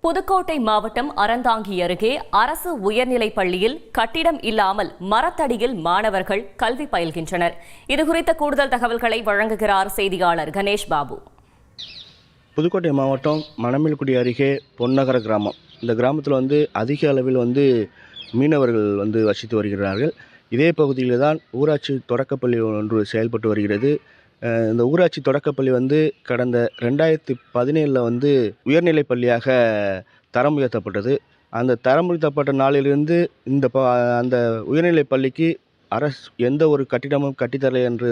புதுக்கோட்டை மாவட்டம் அறந்தாங்கி அருகே அரசு உயர்நிலைப் பள்ளியில் கட்டிடம் இல்லாமல் மரத்தடியில் மாணவர்கள் கல்வி பயில்கின்றனர். இதுகுறித்த கூடுதல் தகவல்களை வழங்குகிறார் செய்தியாளர் கணேஷ் பாபு. புதுக்கோட்டை மாவட்டம் மணமேல்குடி அருகே பொன்னகர கிராமம். இந்த கிராமத்தில் அதிக அளவில் மீனவர்கள் வசித்து வருகிறார்கள். இதே பகுதியில் தான் ஊராட்சி தொடக்கப்பள்ளி ஒன்று செயல்பட்டு வருகிறது. இந்த ஊராட்சி தொடக்கப்பள்ளி கடந்த 2017 உயர்நிலைப் பள்ளியாக தரம் உயர்த்தப்பட்டது. அந்த தரம் உயர்த்தப்பட்ட நாளிலிருந்து அந்த உயர்நிலைப் பள்ளிக்கு அரசு எந்த ஒரு கட்டிடமும் கட்டித்தரலை என்று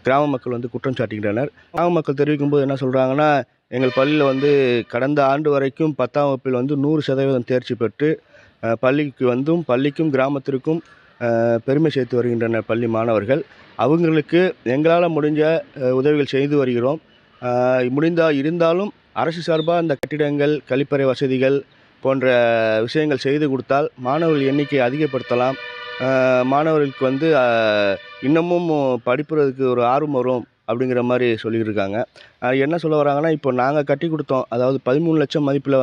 கிராம மக்கள் குற்றம் சாட்டுகின்றனர். கிராம மக்கள் தெரிவிக்கும்போது என்ன சொல்கிறாங்கன்னா, எங்கள் பள்ளியில் கடந்த ஆண்டு வரைக்கும் 10ஆம் வகுப்பில் 100% தேர்ச்சி பெற்று பள்ளிக்கும் கிராமத்திற்கும் பெருமை சேர்த்து வருகின்றனர் பள்ளி மாணவர்கள். அவங்களுக்கு எங்களால் முடிஞ்ச உதவிகள் செய்து வருகிறோம். இருந்தாலும் அரசு சார்பாக இந்த கட்டிடங்கள், கழிப்பறை வசதிகள் போன்ற விஷயங்கள் செய்து கொடுத்தால் மாணவர்கள் எண்ணிக்கையை அதிகப்படுத்தலாம். மாணவர்களுக்கு இன்னமும் படிப்புறதுக்கு ஒரு ஆர்வம் வரும் அப்படிங்கிற மாதிரி சொல்லியிருக்காங்க. என்ன சொல்ல வராங்கன்னா, இப்போ நாங்கள் கட்டி கொடுத்தோம், அதாவது 13 லட்சம் மதிப்பில்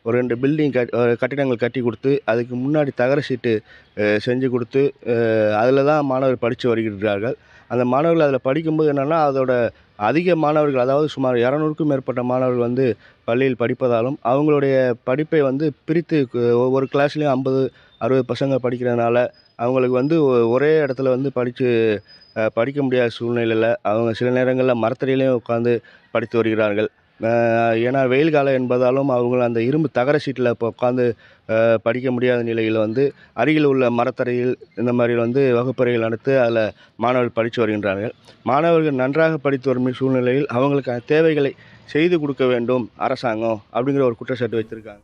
ஒரு 2 பில்டிங் கட்டிடங்கள் கட்டி கொடுத்து அதுக்கு முன்னாடி தகர சீட்டு செஞ்சு கொடுத்து அதில் தான் மாணவர்கள் படித்து வருகிறார்கள். அந்த மாணவர்கள் அதில் படிக்கும்போது என்னென்னா, அதோட அதிக மாணவர்கள், அதாவது சுமார் 200க்கும் மேற்பட்ட மாணவர்கள் பள்ளியில் படிப்பதாலும் அவங்களுடைய படிப்பை பிரித்து ஒவ்வொரு கிளாஸ்லேயும் 50-60 பசங்க படிக்கிறதுனால அவங்களுக்கு ஒரே இடத்துல படிக்க முடியாத சூழ்நிலையில் அவங்க சில நேரங்களில் மரத்தடியிலையும் உட்காந்து படித்து வருகிறார்கள். ஏன்னா வெயில் காலம் என்பதாலும் அவங்க அந்த இரும்பு தகர சீட்டில் இப்போ உட்காந்து படிக்க முடியாத நிலையில் அருகில் உள்ள மரத்தடியில் இந்த மாதிரி வகுப்பறைகள் நடத்து அதில் மாணவர்கள் படித்து வருகின்றார்கள். மாணவர்கள் நன்றாக படித்து வரும் சூழ்நிலையில் அவங்களுக்கான தேவைகளை செய்து கொடுக்க வேண்டும் அரசாங்கம் அப்படிங்கிற ஒரு குற்றச்சாட்டு வைத்திருக்காங்க.